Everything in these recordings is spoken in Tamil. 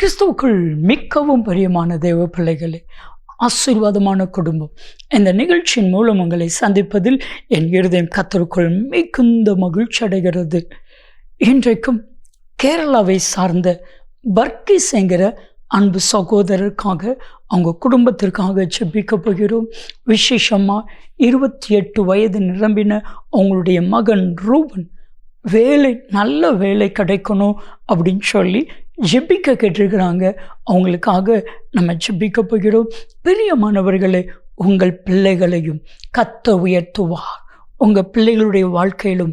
கிறிஸ்துவுக்குள் மிகவும் பிரியமான தேவ பிள்ளைகளே, ஆசீர்வாதமான குடும்பம். இந்த நிகழ்ச்சியின் மூலம் உங்களை சந்திப்பதில் என் இருதயம் கர்த்தருக்குள் மிகுந்த மகிழ்ச்சி அடைகிறது. இன்றைக்கும் கேரளாவை சார்ந்த பர்கீஸ் என்கிற அன்பு சகோதரருக்காக, அவங்க குடும்பத்திற்காக ஜெபிக்க போகிறோம். விசேஷமாக 28 வயது நிரம்பின அவங்களுடைய மகன் ரூபன் நல்ல வேலை கிடைக்கணும் அப்படின்னு சொல்லி ஜெபிக்க கேட்டிருக்கிறாங்க. அவங்களுக்காக நம்ம ஜெபிக்க போகிறோம். பிரியமானவர்களே, உங்கள் பிள்ளைகளையும் கர்த்தர் உயர்த்துவார். உங்கள் பிள்ளைகளுடைய வாழ்க்கையிலும்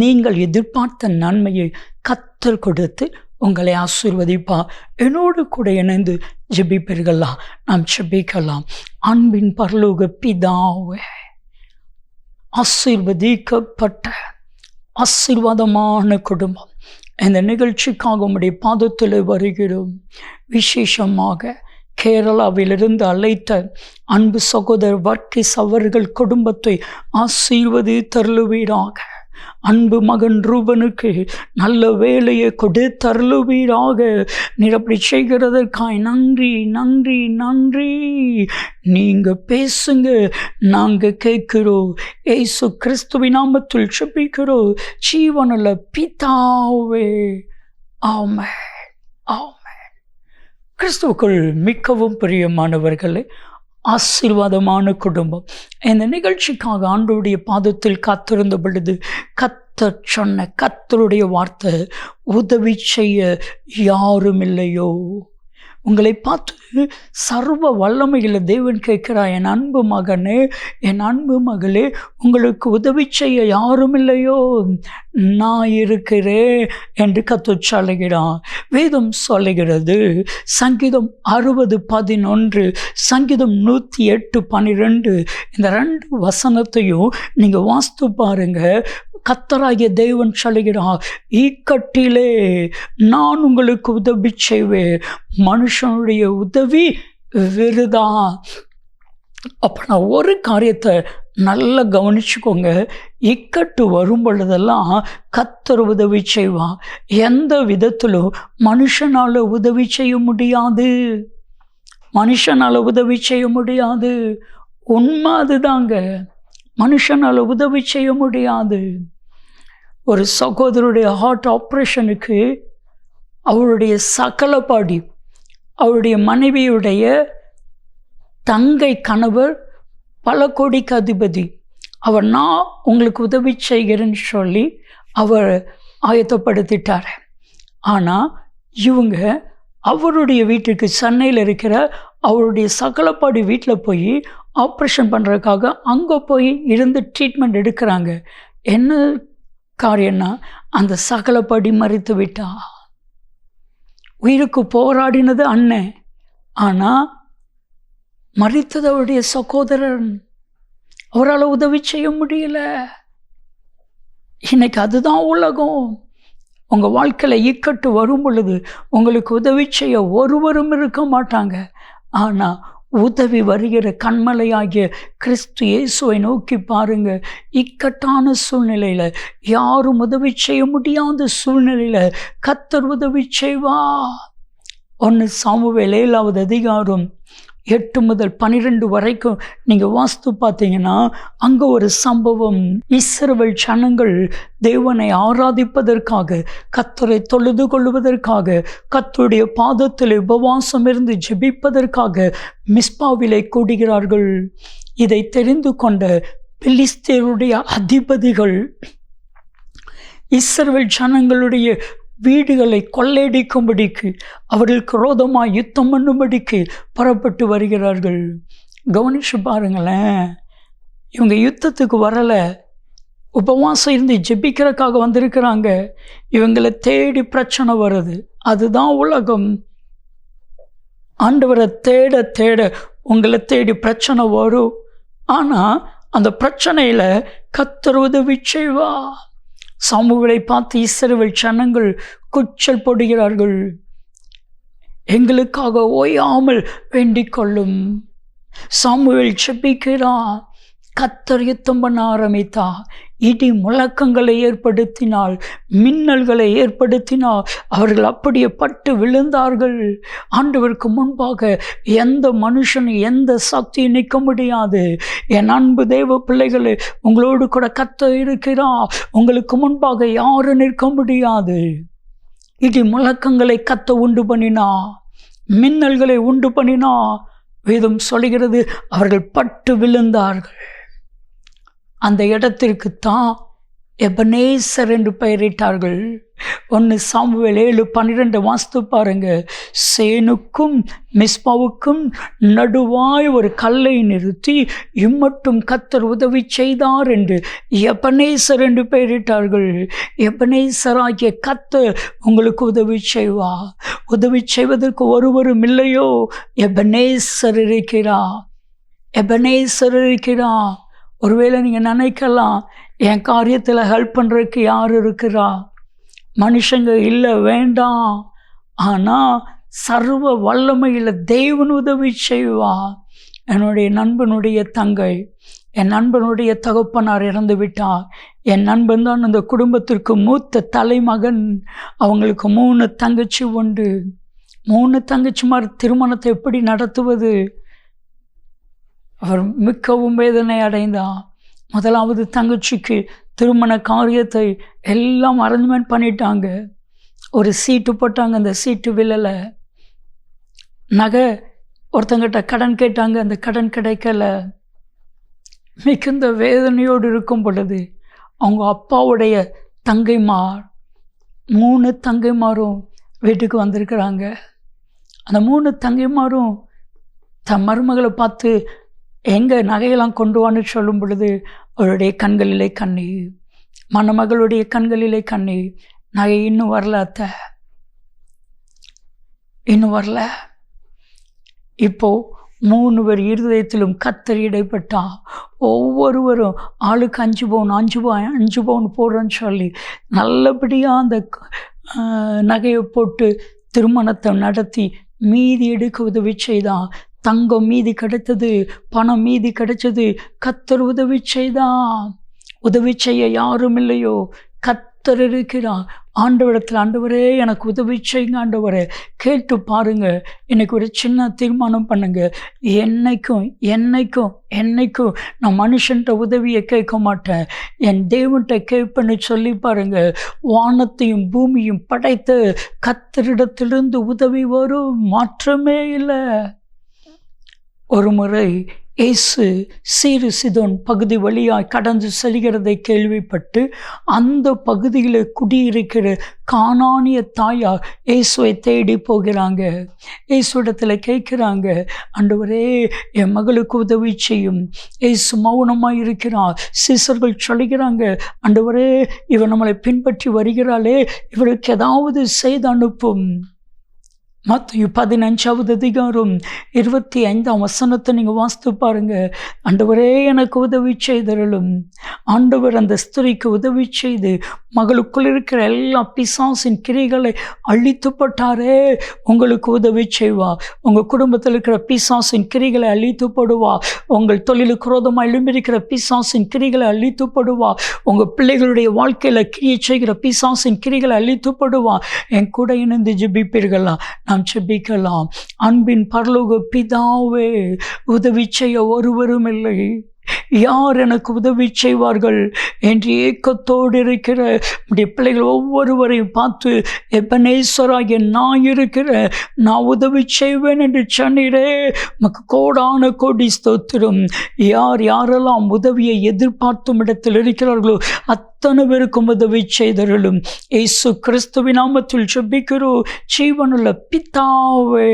நீங்கள் எதிர்பார்த்த நன்மையை கர்த்தர் கொடுத்து உங்களை ஆசீர்வதிப்பார். என்னோடு கூட இணைந்து ஜெபிப்பீர்களா? நாம் ஜெபிக்கலாம். அன்பின் பரலோக பிதாவே, ஆசீர்வதிக்கப்பட்ட ஆசீர்வாதமான குடும்பம், இந்த நிகழ்ச்சிக்காக உம்முடைய பாதத்தில் வருகிறோம். விசேஷமாக கேரளாவிலிருந்து அழைத்த அன்பு சகோதரர் வர்கீஸ் அவர்கள் குடும்பத்தை ஆசீர்வதித்தருளுவீராக. அன்பு மகன் ரூபனுக்கு நல்ல வேலையை கொடுத்தருளுவீராக. நீர் அப்படி செய்கிறதற்காய் நன்றி நன்றி நன்றி. நீங்கள் பேசுங்க, நாங்கள் கேட்கிறோம். இயேசு கிறிஸ்துவின் நாமத்தில் ஜெபிக்கிறோம் ஜீவனுள்ள பிதாவே, ஆமென் ஆமென். கிறிஸ்துவுக்குள் மிகவும் பிரியமானவர்களே, ஆசீர்வாதமான குடும்பம். இந்த நிகழ்ச்சிக்காக ஆண்டவருடைய பாதத்தில் காத்திருந்த பொழுது கர்த்தர் சொன்ன கர்த்தருடைய வார்த்தை, உதவி செய்ய யாரும் இல்லையோ. உங்களை பார்த்து சர்வ வல்லமையில் தேவன் கேட்கிறார், என் அன்பு மகனே, என் அன்பு மகளே, உங்களுக்கு உதவி செய்ய யாரும் இல்லையோ, நான் இருக்கிறேன் என்று கர்த்தர் சொல்லுகிறான். வேதம் சொல்லுகிறது, சங்கீதம் 60:11, சங்கீதம் 108:12, இந்த 2 வசனத்தையும் நீங்கள் வாசித்து பாருங்க. கர்த்தராகிய தேவன் சொல்லுகிறார், இக்கட்டிலே நான் உங்களுக்கு உதவி செய்வேன், மனுஷனுடைய உதவி விருதா. அப்போ நான் ஒரு காரியத்தை நல்லா கவனிச்சுக்கோங்க. இக்கட்டு வரும் பொழுதெல்லாம் கர்த்தர் உதவி செய்வான். எந்த விதத்திலும் மனுஷனால் உதவி செய்ய முடியாது, மனுஷனால் உதவி செய்ய முடியாது. உண்மை அதுதாங்க, மனுஷனால் உதவி செய்ய முடியாது. ஒரு சகோதரருடைய ஹார்ட் ஆப்ரேஷனுக்கு அவருடைய சகலபாடி, அவருடைய மனைவியுடைய தங்கை கணவர் பல கோடிக்கு அதிபதி, அவர் நான் உங்களுக்கு உதவி செய்கிறேன்னு சொல்லி அவர் ஆயத்தப்படுத்திட்டார். ஆனால் இவங்க அவருடைய வீட்டுக்கு சென்னையில் இருக்கிற அவருடைய சகலப்பாடி வீட்டில் போய் ஆப்ரேஷன் பண்ணுறதுக்காக அங்கே போய் இருந்து ட்ரீட்மெண்ட் எடுக்கிறாங்க. என்ன காரியம்னா, அந்த சகலப்பாடி மறித்து விட்டா. உயிருக்கு போராடினது அண்ணன், ஆனால் மறித்தது அவருடைய சகோதரன். அவரால் உதவி செய்ய முடியல. இன்னைக்கு அதுதான் உலகம். உங்கள் வாழ்க்கையில் இக்கட்டு வரும் பொழுது உங்களுக்கு உதவி செய்ய ஒருவரும் இருக்க மாட்டாங்க. ஆனால் உதவி வருகிற கண்மலையாகிய கிறிஸ்து இயேசுவை நோக்கி பாருங்க. இக்கட்டான சூழ்நிலையில், யாரும் உதவி செய்ய முடியாத சூழ்நிலையில் கர்த்தர் உதவி செய்வா. 1 சாமுவேல் 7வது அதிகாரம் 8 முதல் 12 வரைக்கும் நீங்கள் வாஸ்து பார்த்தீங்கன்னா, அங்கே ஒரு சம்பவம். இஸ்ரவேல் ஜனங்கள் தேவனை ஆராதிப்பதற்காக, கர்த்தரை தொழுது கொள்வதற்காக, கர்த்தருடைய பாதத்தில் உபவாசம் இருந்து ஜெபிப்பதற்காக மிஸ்பாவிலே கூடுகிறார்கள். இதை தெரிந்து கொண்ட பெலிஸ்தேருடைய அதிபதிகள் இஸ்ரவேல் ஜனங்களுடைய வீடுகளை கொள்ளையடிக்கும்படிக்கு, அவர்களுக்கு விரோதமாக யுத்தம் பண்ணும்படிக்கு புறப்பட்டு வருகிறார்கள். கவனிச்சு பாருங்களேன், இவங்க யுத்தத்துக்கு வரலை, உபவாசம் இருந்து ஜெபிக்கிறதுக்காக வந்திருக்கிறாங்க. இவங்களை தேடி பிரச்சனை வருது. அதுதான் உலகம். ஆண்டவரை தேட தேட உங்களை தேடி பிரச்சனை வரும். ஆனால் அந்த பிரச்சனையில் கர்த்தர் உதவி செய்வா. சாமுவேலை பார்த்து இஸ்ரவேல் ஜனங்கள் கூச்சல் போடுகிறார்கள், எங்களுக்காக ஓயாமல் வேண்டிக் கொள்ளும். சாமுவேல் ஜெபிக்கிறான், கர்த்தர் யுத்தம் பண்ண ஆரம்பித்தா, இடி முழக்கங்களை ஏற்படுத்தினால், மின்னல்களை ஏற்படுத்தினால், அவர்கள் அப்படியே பட்டு விழுந்தார்கள். ஆண்டவருக்கு முன்பாக எந்த மனுஷனை எந்த சக்தியும் நிற்க முடியாது. என் அன்பு தேவ பிள்ளைகளே, உங்களோடு கூட கர்த்தர் இருக்கிறார். உங்களுக்கு முன்பாக யாரும் நிற்க முடியாது. இடி முழக்கங்களை கர்த்தர் உண்டு பண்ணினா, மின்னல்களை உண்டு பண்ணினா, வேதம் சொல்கிறது அவர்கள் பட்டு விழுந்தார்கள். அந்த இடத்திற்குத்தான் எபனேசர் என்று பெயரிட்டார்கள். 1 சாமுவேல் 7:12 வாசித்து பாருங்க. சேனுக்கும் மிஸ்பாவுக்கும் நடுவாய் ஒரு கல்லை நிறுத்தி இம்மட்டும் கர்த்தர் உதவி செய்தார் என்று எபனேசர் என்று பெயரிட்டார்கள். எபனேசராகிய கர்த்தர் உங்களுக்கு உதவி செய்வார். உதவி செய்வதற்கு ஒருவரும் இல்லையோ? எபனேசர் இருக்கிறார். எபனேசர் இருக்கிறார். ஒருவேளை நீங்கள் நினைக்கலாம், என் காரியத்தில் ஹெல்ப் பண்ணுறதுக்கு யார் இருக்கிறா? மனுஷங்க இல்லை, வேண்டாம். ஆனால் சர்வ வல்லமையில் தேவன் உதவி செய்வா. என்னுடைய நண்பனுடைய தங்கை, என் நண்பனுடைய தகப்பனார் இறந்து விட்டார். என் நண்பன் தான் அந்த குடும்பத்திற்கு மூத்த தலைமகன். அவங்களுக்கு 3 தங்கச்சி உண்டு. 3 தங்கச்சிமார் திருமணத்தை எப்படி நடத்துவது? அவர் மிகவும் வேதனை அடைந்தார். முதலாவது தங்கச்சிக்கு திருமண காரியத்தை எல்லாம் அரேஞ்ச்மெண்ட் பண்ணிட்டாங்க. ஒரு சீட்டு போட்டாங்க, அந்த சீட்டு விழலை. நகை ஒருத்தங்கிட்ட கடன் கேட்டாங்க, அந்த கடன் கிடைக்கல. மிகுந்த வேதனையோடு இருக்கும் பொழுது அவங்க அப்பாவுடைய தங்கைமார், 3 தங்கைமாரும் வீட்டுக்கு வந்திருக்கிறாங்க. அந்த 3 தங்கைமாரும் தன் மருமகளை பார்த்து எங்கள் நகையெல்லாம் கொண்டு வான்னு சொல்லும் பொழுது அவருடைய கண்களிலே கண்ணீர், மணமகளுடைய கண்களிலே கண்ணீர். நகை இன்னும் வரல அத்தை, இன்னும் வரல. இப்போ 3 பேர் இருதயத்திலும் கர்த்தர் இடைப்பட்டா. ஒவ்வொருவரும் ஆளுக்கு 5 பவுன் 5 பவுன் போடுறேன்னு சொல்லி நல்லபடியாக அந்த நகையை போட்டு திருமணத்தை நடத்தி மீதி எடுக்க உதவி செய்தான். தங்கம் மீதி கிடைத்தது, பணம் மீதி கிடைச்சது. கர்த்தர் உதவி செய்தான். உதவி செய்ய யாரும் இல்லையோ? கர்த்தர் இருக்கிறார். ஆண்டவரிடத்தில், ஆண்டவரே எனக்கு உதவி செய்யுங்க ஆண்டவரே. கேட்டு பாருங்க. எனக்கு ஒரு சின்ன தீர்மானம் பண்ணுங்க. என்னைக்கும் என்னைக்கும் என்னைக்கும் நான் மனுஷன்ட்ட உதவியை கேட்க மாட்டேன், என் தேவன்கிட்ட கேட்பேன்னு சொல்லி பாருங்க. வானத்தையும் பூமியும் படைத்த கர்த்தரிடத்திலிருந்து உதவி வரும், மாற்றமே இல்லை. ஒரு முறை இயேசு சீரு சிதோன் பகுதி வழியாய் கடந்து செல்கிறதை கேள்விப்பட்டு அந்த பகுதியில் குடியிருக்கிற கானானிய தாயார் இயேசுவை தேடி போகிறாங்க. இயேசுவிடத்தில் கேட்குறாங்க, ஆண்டவரே என் மகளுக்கு உதவி செய்யும். இயேசு மௌனமாக இருக்கிறார். சீசர்கள் சொல்கிறாங்க, ஆண்டவரே இவன் நம்மளை பின்பற்றி வருகிறாளே, இவளுக்கு ஏதாவது செய்து அனுப்பும். மத்தேயு 15:25 நீங்கள் வாசித்து பாருங்க. ஆண்டவரே எனக்கு உதவி செய்தருளும். ஆண்டவர் அந்த ஸ்திரீக்கு உதவி செய்து மகளுக்குள் இருக்கிற எல்லா பிசாசின் கிரைகளை அழித்து போட்டாரே. உங்களுக்கு உதவி செய்வா. உங்கள் குடும்பத்தில் இருக்கிற பிசாசின் கிரைகளை அழித்து போடுவா. உங்கள் தொழிலுக்கு விரோதமாக எழும்பியிருக்கிற பிசாசின் கிரைகளை அழித்து போடுவா. உங்கள் பிள்ளைகளுடைய வாழ்க்கையில் கிரியை செய்கிற பிசாசின் கிரைகளை அழித்து போடுவா. என் கூட இணைந்து ஜெபிப்பீர்களா? நாம் ஜெபிக்கலாம். அன்பின் பரலோக பிதாவே, உதவி செய்ய ஒருவரும் இல்லை, யார் எனக்கு உதவி செய்வார்கள் என்று ஏக்கத்தோடு இருக்கிற நம்முடைய பிள்ளைகள் ஒவ்வொருவரையும் பார்த்து, எபனேசராகிய நான் இருக்கிற, நான் உதவி செய்வேன் என்று சொன்னீரே, நமக்கு கோடான கோடி ஸ்தோத்திரம். யார் யாரெல்லாம் உதவியை எதிர்பார்த்தும் இடத்தில் இருக்கிறார்களோ அத்தனை பேருக்கும் உதவி செய்தருளும். இயேசு கிறிஸ்துவின் நாமத்தில் ஜெபிக்கிறோம் ஜீவனுள்ள பிதாவே,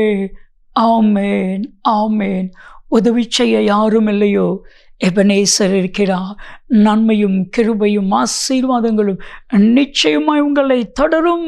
ஆமேன் ஆமேன். உதவி செய்ய யாரும் இல்லையோ? எபனேசர் இருக்கிறார். நன்மையும் கிருபையும் ஆசீர்வாதங்களும் நிச்சயமாய் உங்களை தொடரும்.